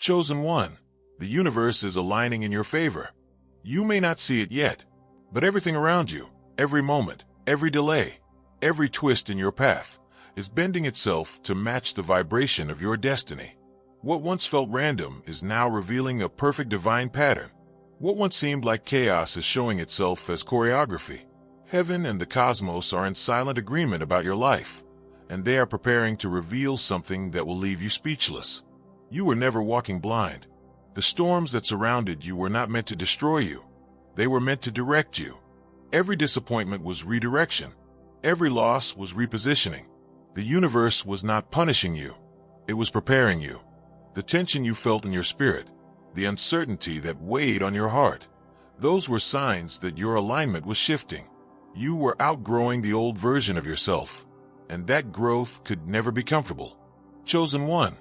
Chosen one, the universe is aligning in your favor. You may not see it yet, but everything around you, every moment, every delay, every twist in your path, is bending itself to match the vibration of your destiny. What once felt random is now revealing a perfect divine pattern. What once seemed like chaos is showing itself as choreography. Heaven and the cosmos are in silent agreement about your life, and they are preparing to reveal something that will leave you speechless. You were never walking blind. The storms that surrounded you were not meant to destroy you. They were meant to direct you. Every disappointment was redirection. Every loss was repositioning. The universe was not punishing you. It was preparing you. The tension you felt in your spirit, the uncertainty that weighed on your heart, those were signs that your alignment was shifting. You were outgrowing the old version of yourself, and that growth could never be comfortable. Chosen one,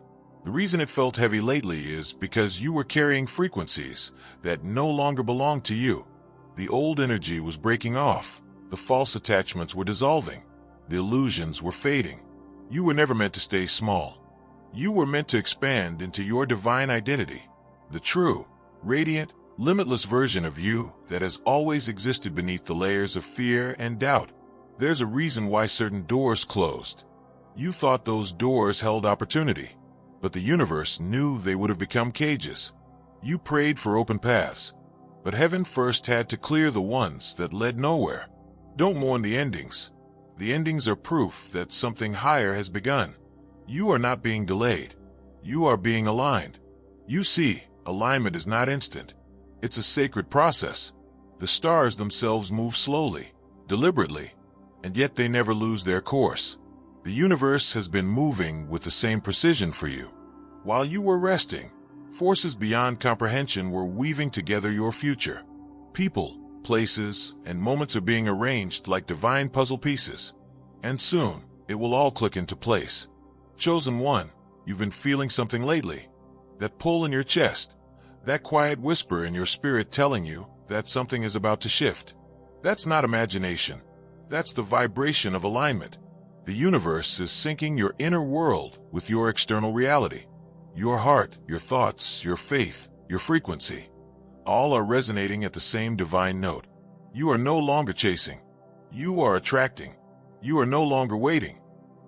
the reason it felt heavy lately is because you were carrying frequencies that no longer belonged to you. The old energy was breaking off. The false attachments were dissolving. The illusions were fading. You were never meant to stay small. You were meant to expand into your divine identity, the true, radiant, limitless version of you that has always existed beneath the layers of fear and doubt. There's a reason why certain doors closed. You thought those doors held opportunity, but the universe knew they would have become cages. You prayed for open paths, but heaven first had to clear the ones that led nowhere. Don't mourn the endings. The endings are proof that something higher has begun. You are not being delayed. You are being aligned. You see, alignment is not instant. It's a sacred process. The stars themselves move slowly, deliberately, and yet they never lose their course. The universe has been moving with the same precision for you. While you were resting, forces beyond comprehension were weaving together your future. People, places, and moments are being arranged like divine puzzle pieces. And soon, it will all click into place. Chosen one, you've been feeling something lately. That pull in your chest, that quiet whisper in your spirit telling you that something is about to shift. That's not imagination. That's the vibration of alignment. The universe is syncing your inner world with your external reality. Your heart, your thoughts, your faith, your frequency, all are resonating at the same divine note. You are no longer chasing. You are attracting. You are no longer waiting.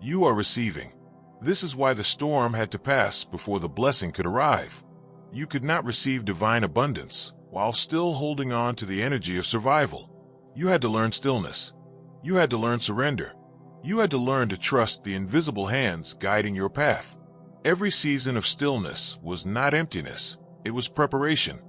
You are receiving. This is why the storm had to pass before the blessing could arrive. You could not receive divine abundance while still holding on to the energy of survival. You had to learn stillness. You had to learn surrender. You had to learn to trust the invisible hands guiding your path. Every season of stillness was not emptiness. It was preparation.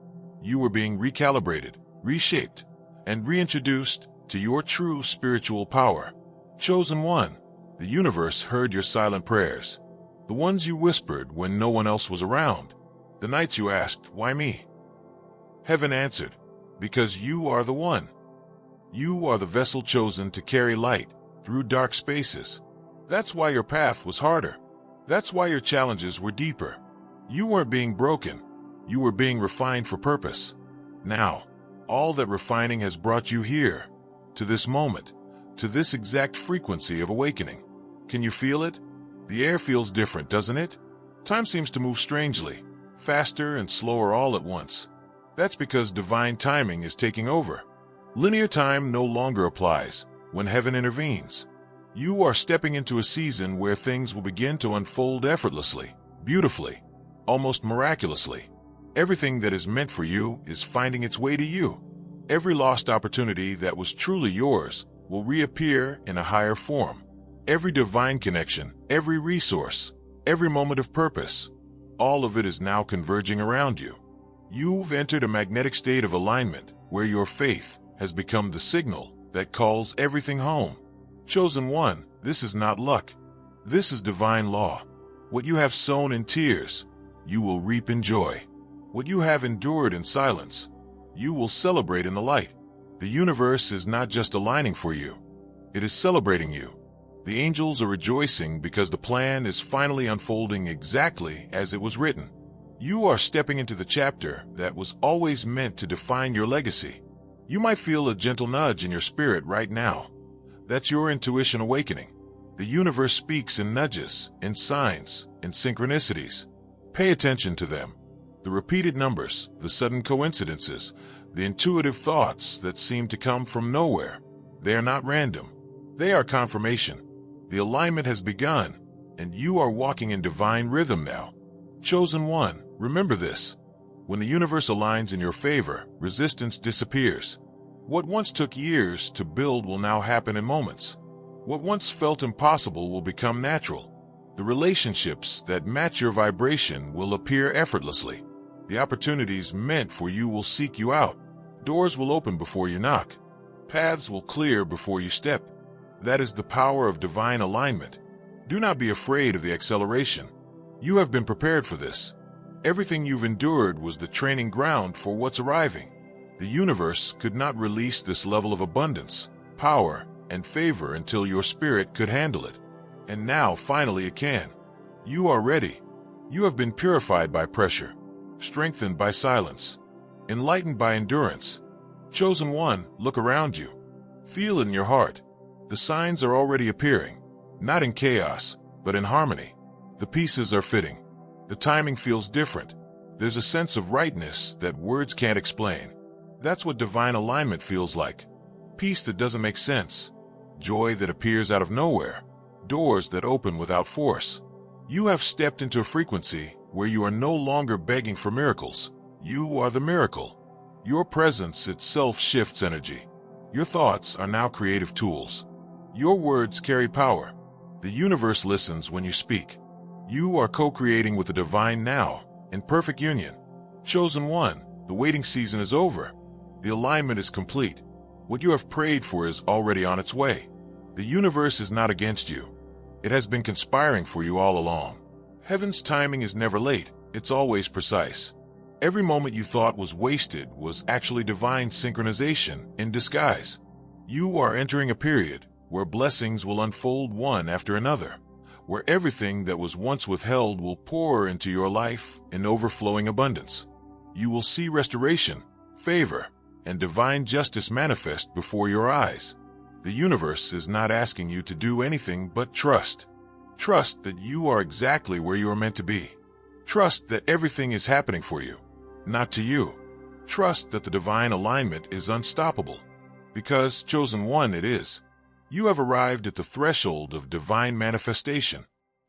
You were being recalibrated, reshaped, and reintroduced to your true spiritual power. Chosen one, the universe heard your silent prayers, the ones you whispered when no one else was around, the nights you asked, "Why me?" Heaven answered, "Because you are the one. You are the vessel chosen to carry light through dark spaces. That's why your path was harder. That's why your challenges were deeper. You weren't being broken. You were being refined for purpose. Now, all that refining has brought you here, to this moment, to this exact frequency of awakening. Can you feel it? The air feels different, doesn't it? Time seems to move strangely, faster and slower all at once. That's because divine timing is taking over. Linear time no longer applies when heaven intervenes. You are stepping into a season where things will begin to unfold effortlessly, beautifully, almost miraculously. Everything that is meant for you is finding its way to you. Every lost opportunity that was truly yours will reappear in a higher form. Every divine connection, every resource, every moment of purpose, all of it is now converging around you. You've entered a magnetic state of alignment where your faith has become the signal that calls everything home. Chosen one, this is not luck. This is divine law. What you have sown in tears, you will reap in joy. What you have endured in silence, you will celebrate in the light. The universe is not just aligning for you, it is celebrating you. The angels are rejoicing because the plan is finally unfolding exactly as it was written. You are stepping into the chapter that was always meant to define your legacy. You might feel a gentle nudge in your spirit right now. That's your intuition awakening. The universe speaks in nudges, in signs, in synchronicities. Pay attention to them. The repeated numbers, the sudden coincidences, the intuitive thoughts that seem to come from nowhere. They are not random. They are confirmation. The alignment has begun, and you are walking in divine rhythm now. Chosen one, remember this. When the universe aligns in your favor, resistance disappears. What once took years to build will now happen in moments. What once felt impossible will become natural. The relationships that match your vibration will appear effortlessly. The opportunities meant for you will seek you out. Doors will open before you knock. Paths will clear before you step. That is the power of divine alignment. Do not be afraid of the acceleration. You have been prepared for this. Everything you've endured was the training ground for what's arriving. The universe could not release this level of abundance, power, and favor until your spirit could handle it. And now, finally, it can. You are ready. You have been purified by pressure, strengthened by silence, enlightened by endurance. Chosen one, look around you. Feel it in your heart. The signs are already appearing, not in chaos, but in harmony. The pieces are fitting. The timing feels different. There's a sense of rightness that words can't explain. That's what divine alignment feels like. Peace that doesn't make sense. Joy that appears out of nowhere. Doors that open without force. You have stepped into a frequency where you are no longer begging for miracles. You are the miracle. Your presence itself shifts energy. Your thoughts are now creative tools. Your words carry power. The universe listens when you speak. You are co-creating with the divine now, in perfect union. Chosen one, the waiting season is over. The alignment is complete. What you have prayed for is already on its way. The universe is not against you. It has been conspiring for you all along. Heaven's timing is never late. It's always precise. Every moment you thought was wasted was actually divine synchronization in disguise. You are entering a period where blessings will unfold one after another, where everything that was once withheld will pour into your life in overflowing abundance. You will see restoration, favor, and divine justice manifest before your eyes. The universe is not asking you to do anything but trust. Trust that you are exactly where you are meant to be. Trust that everything is happening for you, not to you. Trust that the divine alignment is unstoppable. Because, chosen one, it is. You have arrived at the threshold of divine manifestation.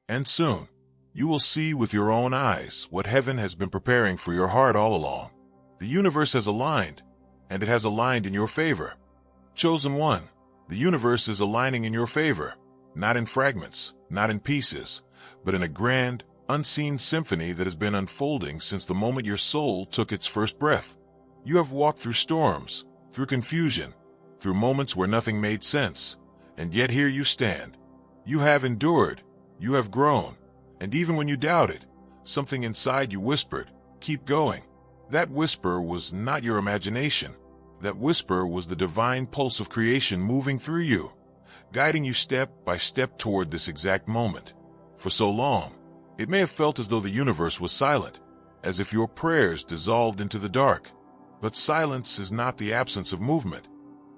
And soon, you will see with your own eyes what heaven has been preparing for your heart all along. The universe has aligned, and it has aligned in your favor. Chosen one, the universe is aligning in your favor, not in fragments, not in pieces, but in a grand, unseen symphony that has been unfolding since the moment your soul took its first breath. You have walked through storms, through confusion, through moments where nothing made sense, and yet here you stand. You have endured, you have grown, and even when you doubted, something inside you whispered, "Keep going." That whisper was not your imagination. That whisper was the divine pulse of creation moving through you, guiding you step by step toward this exact moment. For so long, it may have felt as though the universe was silent, as if your prayers dissolved into the dark. But silence is not the absence of movement.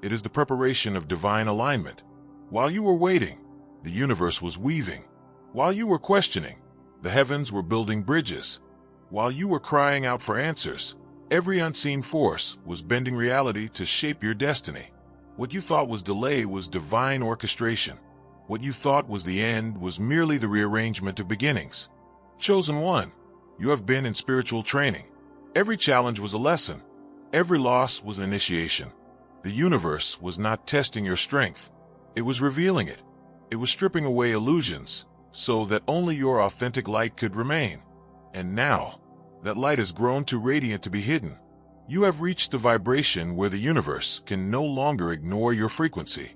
It is the preparation of divine alignment. While you were waiting, the universe was weaving. While you were questioning, the heavens were building bridges. While you were crying out for answers, every unseen force was bending reality to shape your destiny. What you thought was delay was divine orchestration. What you thought was the end was merely the rearrangement of beginnings. Chosen one, you have been in spiritual training. Every challenge was a lesson. Every loss was an initiation. The universe was not testing your strength. It was revealing it. It was stripping away illusions so that only your authentic light could remain. And now, that light has grown too radiant to be hidden. You have reached the vibration where the universe can no longer ignore your frequency.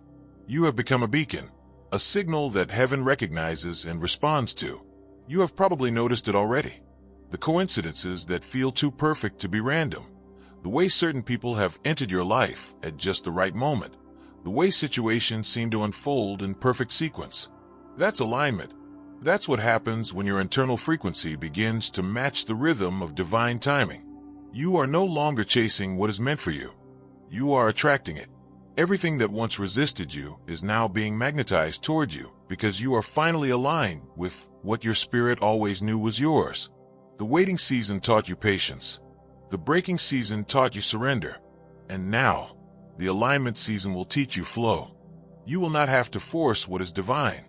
You have become a beacon, a signal that heaven recognizes and responds to. You have probably noticed it already. The coincidences that feel too perfect to be random. The way certain people have entered your life at just the right moment. The way situations seem to unfold in perfect sequence. That's alignment. That's what happens when your internal frequency begins to match the rhythm of divine timing. You are no longer chasing what is meant for you. You are attracting it. Everything that once resisted you is now being magnetized toward you because you are finally aligned with what your spirit always knew was yours. The waiting season taught you patience. The breaking season taught you surrender. And now, the alignment season will teach you flow. You will not have to force what is divine.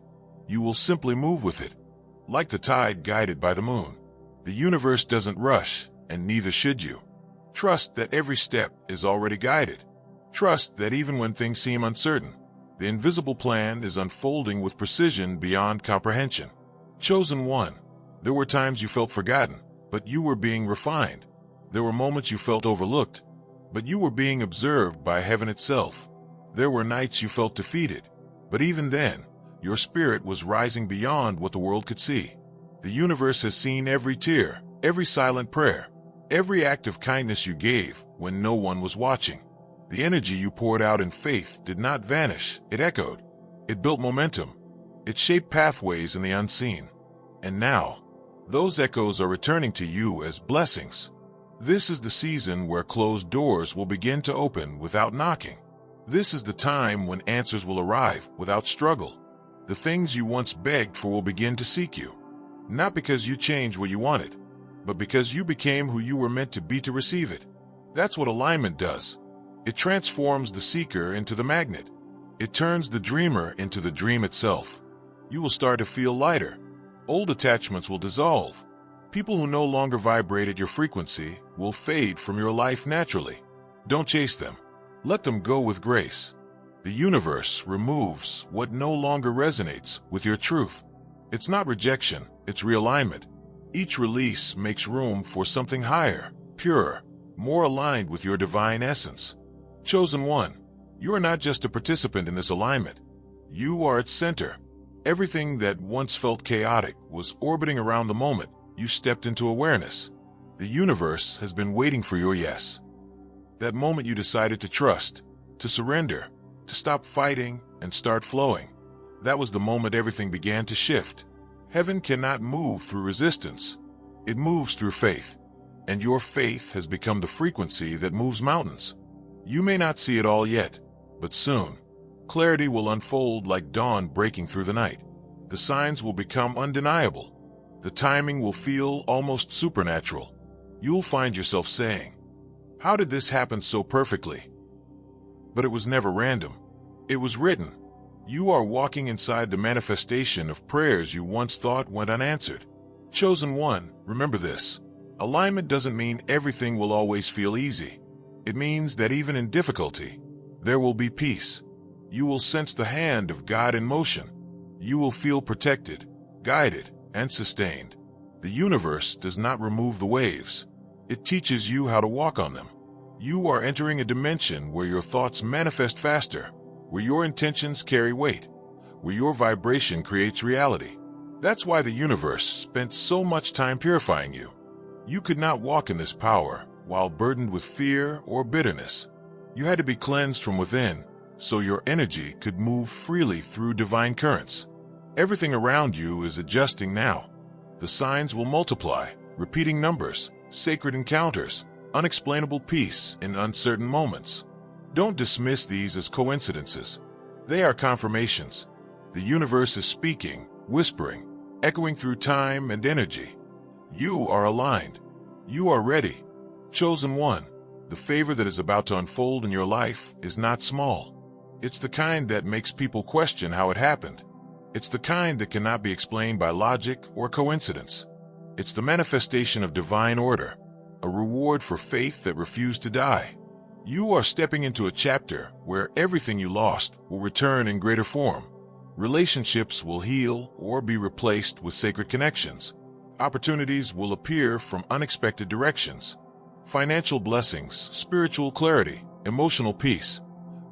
You will simply move with it, like the tide guided by the moon. The universe doesn't rush, and neither should you. Trust that every step is already guided. Trust that even when things seem uncertain, the invisible plan is unfolding with precision beyond comprehension. Chosen one, there were times you felt forgotten, but you were being refined. There were moments you felt overlooked, but you were being observed by heaven itself. There were nights you felt defeated, but even then, your spirit was rising beyond what the world could see. The universe has seen every tear, every silent prayer, every act of kindness you gave when no one was watching. The energy you poured out in faith did not vanish, it echoed. It built momentum. It shaped pathways in the unseen. And now, those echoes are returning to you as blessings. This is the season where closed doors will begin to open without knocking. This is the time when answers will arrive without struggle. The things you once begged for will begin to seek you. Not because you changed what you wanted, but because you became who you were meant to be to receive it. That's what alignment does. It transforms the seeker into the magnet. It turns the dreamer into the dream itself. You will start to feel lighter. Old attachments will dissolve. People who no longer vibrate at your frequency will fade from your life naturally. Don't chase them. Let them go with grace. The universe removes what no longer resonates with your truth. It's not rejection, it's realignment. Each release makes room for something higher, purer, more aligned with your divine essence. Chosen one, you are not just a participant in this alignment. You are its center. Everything that once felt chaotic was orbiting around the moment you stepped into awareness. The universe has been waiting for your yes. That moment you decided to trust, to surrender, to stop fighting and start flowing. That was the moment everything began to shift. Heaven cannot move through resistance. It moves through faith. And your faith has become the frequency that moves mountains. You may not see it all yet, but soon, clarity will unfold like dawn breaking through the night. The signs will become undeniable. The timing will feel almost supernatural. You'll find yourself saying, "How did this happen so perfectly?" But it was never random. It was written. You are walking inside the manifestation of prayers you once thought went unanswered. Chosen one, remember this. Alignment doesn't mean everything will always feel easy. It means that even in difficulty, there will be peace. You will sense the hand of God in motion. You will feel protected, guided, and sustained. The universe does not remove the waves. It teaches you how to walk on them. You are entering a dimension where your thoughts manifest faster, where your intentions carry weight, where your vibration creates reality. That's why the universe spent so much time purifying you. You could not walk in this power while burdened with fear or bitterness. You had to be cleansed from within, so your energy could move freely through divine currents. Everything around you is adjusting now. The signs will multiply, repeating numbers, sacred encounters, unexplainable peace in uncertain moments. Don't dismiss these as coincidences. They are confirmations. The universe is speaking, whispering, echoing through time and energy. You are aligned. You are ready. Chosen one, the favor that is about to unfold in your life is not small. It's the kind that makes people question how it happened. It's the kind that cannot be explained by logic or coincidence. It's the manifestation of divine order, a reward for faith that refused to die. You are stepping into a chapter where everything you lost will return in greater form. Relationships will heal or be replaced with sacred connections. Opportunities will appear from unexpected directions. Financial blessings, spiritual clarity, emotional peace.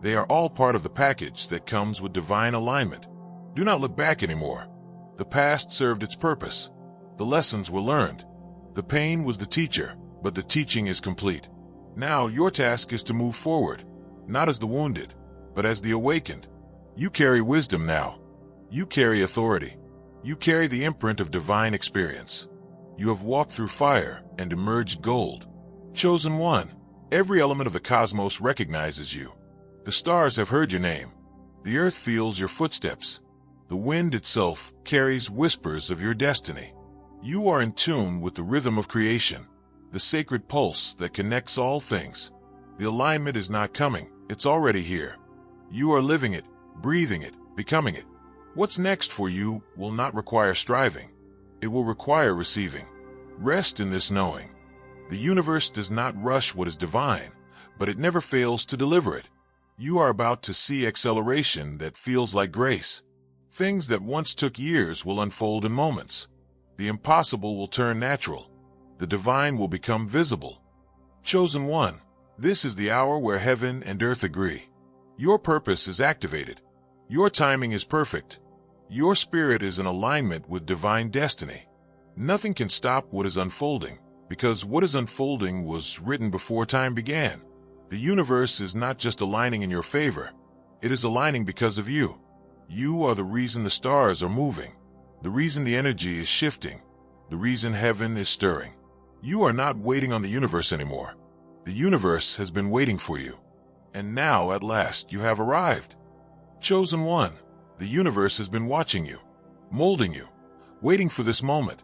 They are all part of the package that comes with divine alignment. Do not look back anymore. The past served its purpose. The lessons were learned. The pain was the teacher, but the teaching is complete. Now your task is to move forward, not as the wounded, but as the awakened. You carry wisdom now. You carry authority. You carry the imprint of divine experience. You have walked through fire and emerged gold. Chosen one, every element of the cosmos recognizes you. The stars have heard your name. The earth feels your footsteps. The wind itself carries whispers of your destiny. You are in tune with the rhythm of creation, the sacred pulse that connects all things. The alignment is not coming, it's already here. You are living it, breathing it, becoming it. What's next for you will not require striving. It will require receiving. Rest in this knowing. The universe does not rush what is divine, but it never fails to deliver it. You are about to see acceleration that feels like grace. Things that once took years will unfold in moments. The impossible will turn natural. The divine will become visible. Chosen one, this is the hour where heaven and earth agree. Your purpose is activated. Your timing is perfect. Your spirit is in alignment with divine destiny. Nothing can stop what is unfolding, because what is unfolding was written before time began. The universe is not just aligning in your favor. It is aligning because of you. You are the reason the stars are moving, the reason the energy is shifting, the reason heaven is stirring. You are not waiting on the universe anymore. The universe has been waiting for you. And now, at last, you have arrived. Chosen one, the universe has been watching you, molding you, waiting for this moment,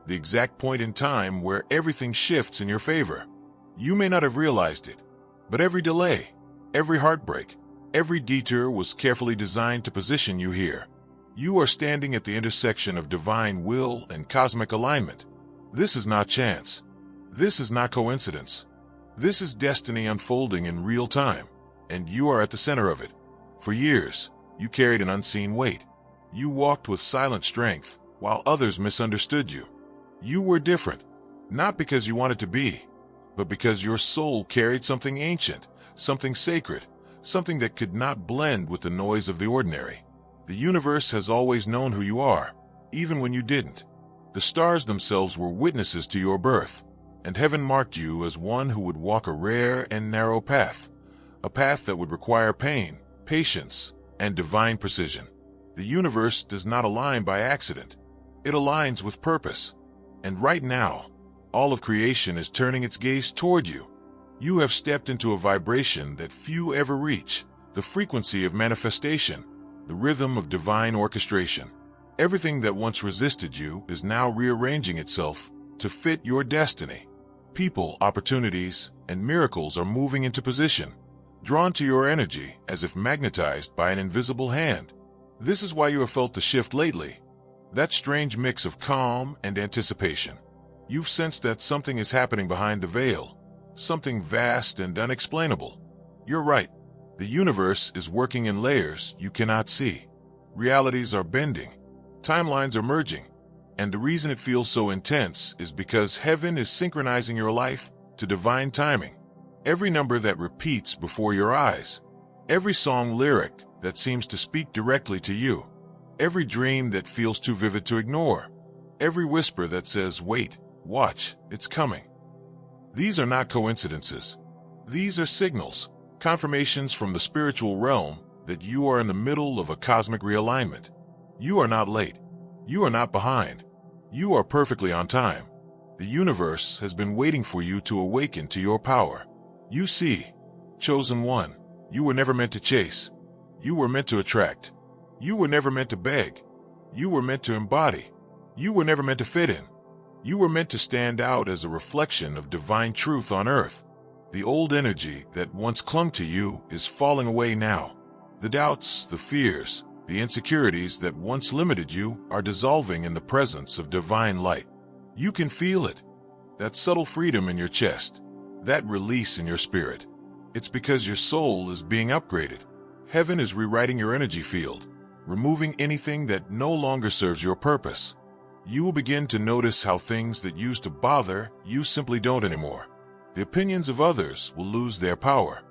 the exact point in time where everything shifts in your favor. You may not have realized it, but every delay, every heartbreak, every detour was carefully designed to position you here. You are standing at the intersection of divine will and cosmic alignment. This is not chance. This is not coincidence. This is destiny unfolding in real time, and you are at the center of it. For years, you carried an unseen weight. You walked with silent strength, while others misunderstood you. You were different, not because you wanted to be, but because your soul carried something ancient, something sacred, something that could not blend with the noise of the ordinary. The universe has always known who you are, even when you didn't. The stars themselves were witnesses to your birth, and heaven marked you as one who would walk a rare and narrow path, a path that would require pain, patience, and divine precision. The universe does not align by accident. It aligns with purpose. And right now, all of creation is turning its gaze toward you. You have stepped into a vibration that few ever reach, the frequency of manifestation, the rhythm of divine orchestration. Everything that once resisted you is now rearranging itself to fit your destiny. People, opportunities, and miracles are moving into position, drawn to your energy as if magnetized by an invisible hand. This is why you have felt the shift lately, that strange mix of calm and anticipation. You've sensed that something is happening behind the veil, something vast and unexplainable. You're right. The universe is working in layers you cannot see. Realities are bending. Timelines are merging. And the reason it feels so intense is because heaven is synchronizing your life to divine timing. Every number that repeats before your eyes. Every song lyric that seems to speak directly to you. Every dream that feels too vivid to ignore. Every whisper that says, wait, watch, it's coming. These are not coincidences. These are signals, confirmations from the spiritual realm that you are in the middle of a cosmic realignment. You are not late. You are not behind. You are perfectly on time. The universe has been waiting for you to awaken to your power. You see, chosen one, you were never meant to chase. You were meant to attract. You were never meant to beg. You were meant to embody. You were never meant to fit in. You were meant to stand out as a reflection of divine truth on earth. The old energy that once clung to you is falling away now. The doubts, the fears, the insecurities that once limited you are dissolving in the presence of divine light. You can feel it. That subtle freedom in your chest. That release in your spirit. It's because your soul is being upgraded. Heaven is rewriting your energy field, removing anything that no longer serves your purpose. You will begin to notice how things that used to bother you simply don't anymore. The opinions of others will lose their power.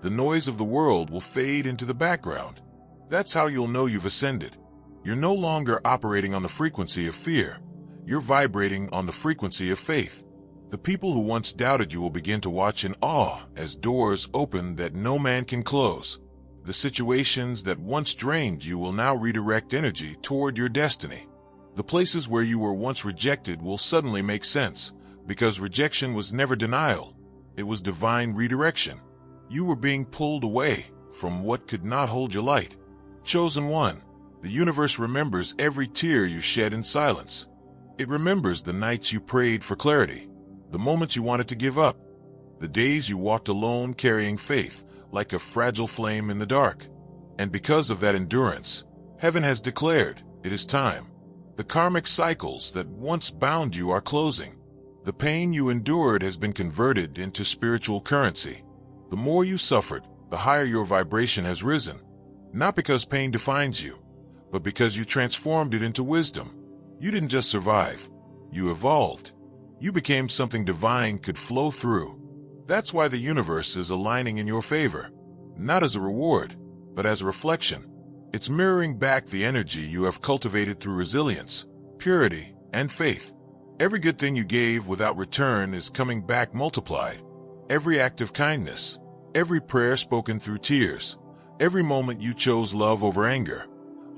The noise of the world will fade into the background. That's how you'll know you've ascended. You're no longer operating on the frequency of fear. You're vibrating on the frequency of faith. The people who once doubted you will begin to watch in awe as doors open that no man can close. The situations that once drained you will now redirect energy toward your destiny. The places where you were once rejected will suddenly make sense, because rejection was never denial. It was divine redirection. You were being pulled away from what could not hold your light. Chosen one, the universe remembers every tear you shed in silence. It remembers the nights you prayed for clarity, the moments you wanted to give up, the days you walked alone carrying faith like a fragile flame in the dark. And because of that endurance, heaven has declared, it is time. The karmic cycles that once bound you are closing. The pain you endured has been converted into spiritual currency. The more you suffered, the higher your vibration has risen. Not because pain defines you, but because you transformed it into wisdom. You didn't just survive, you evolved. You became something divine could flow through. That's why the universe is aligning in your favor, not as a reward, but as a reflection. It's mirroring back the energy you have cultivated through resilience, purity, and faith. Every good thing you gave without return is coming back multiplied. Every act of kindness, every prayer spoken through tears, every moment you chose love over anger,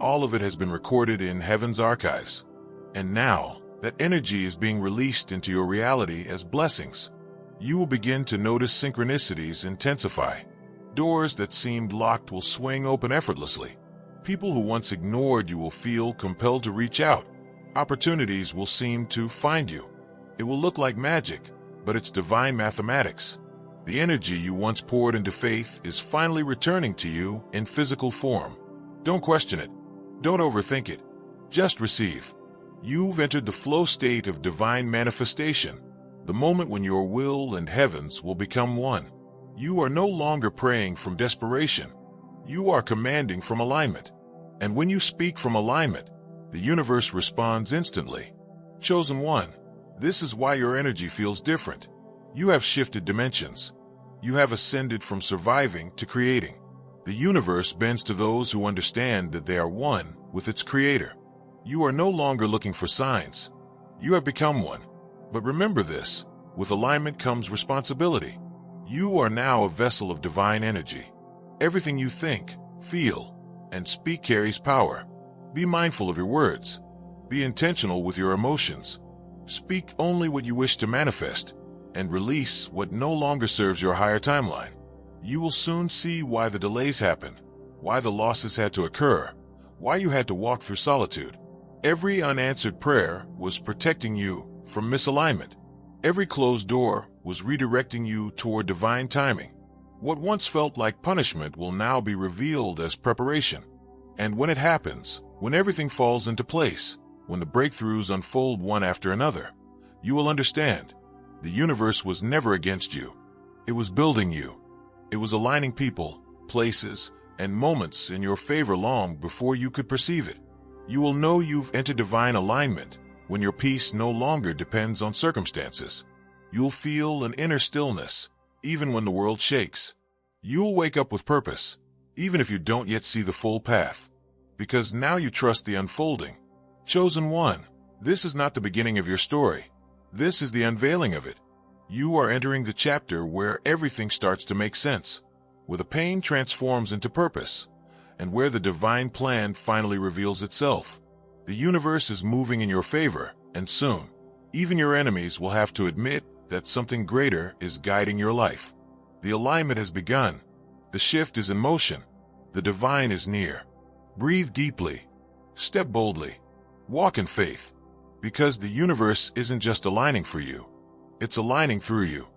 all of it has been recorded in heaven's archives. And now, that energy is being released into your reality as blessings. You will begin to notice synchronicities intensify. Doors that seemed locked will swing open effortlessly. People who once ignored you will feel compelled to reach out. Opportunities will seem to find you. It will look like magic, but it's divine mathematics. The energy you once poured into faith is finally returning to you in physical form. Don't question it. Don't overthink it. Just receive. You've entered the flow state of divine manifestation, the moment when your will and heavens will become one. You are no longer praying from desperation. You are commanding from alignment. And when you speak from alignment, the universe responds instantly. Chosen one, this is why your energy feels different. You have shifted dimensions. You have ascended from surviving to creating. The universe bends to those who understand that they are one with its creator. You are no longer looking for signs. You have become one. But remember this, with alignment comes responsibility. You are now a vessel of divine energy. Everything you think, feel, and speak carries power. Be mindful of your words. Be intentional with your emotions. Speak only what you wish to manifest, and release what no longer serves your higher timeline. You will soon see why the delays happened, why the losses had to occur, why you had to walk through solitude. Every unanswered prayer was protecting you from misalignment. Every closed door was redirecting you toward divine timing. What once felt like punishment will now be revealed as preparation. And when it happens, when everything falls into place, when the breakthroughs unfold one after another, you will understand. The universe was never against you. It was building you. It was aligning people, places, and moments in your favor long before you could perceive it. You will know you've entered divine alignment when your peace no longer depends on circumstances. You'll feel an inner stillness, even when the world shakes. You'll wake up with purpose, even if you don't yet see the full path. Because now you trust the unfolding. Chosen one, this is not the beginning of your story. This is the unveiling of it. You are entering the chapter where everything starts to make sense, where the pain transforms into purpose, and where the divine plan finally reveals itself. The universe is moving in your favor, and soon, even your enemies will have to admit that something greater is guiding your life. The alignment has begun. The shift is in motion. The divine is near. Breathe deeply. Step boldly. Walk in faith. Because the universe isn't just aligning for you. It's aligning through you.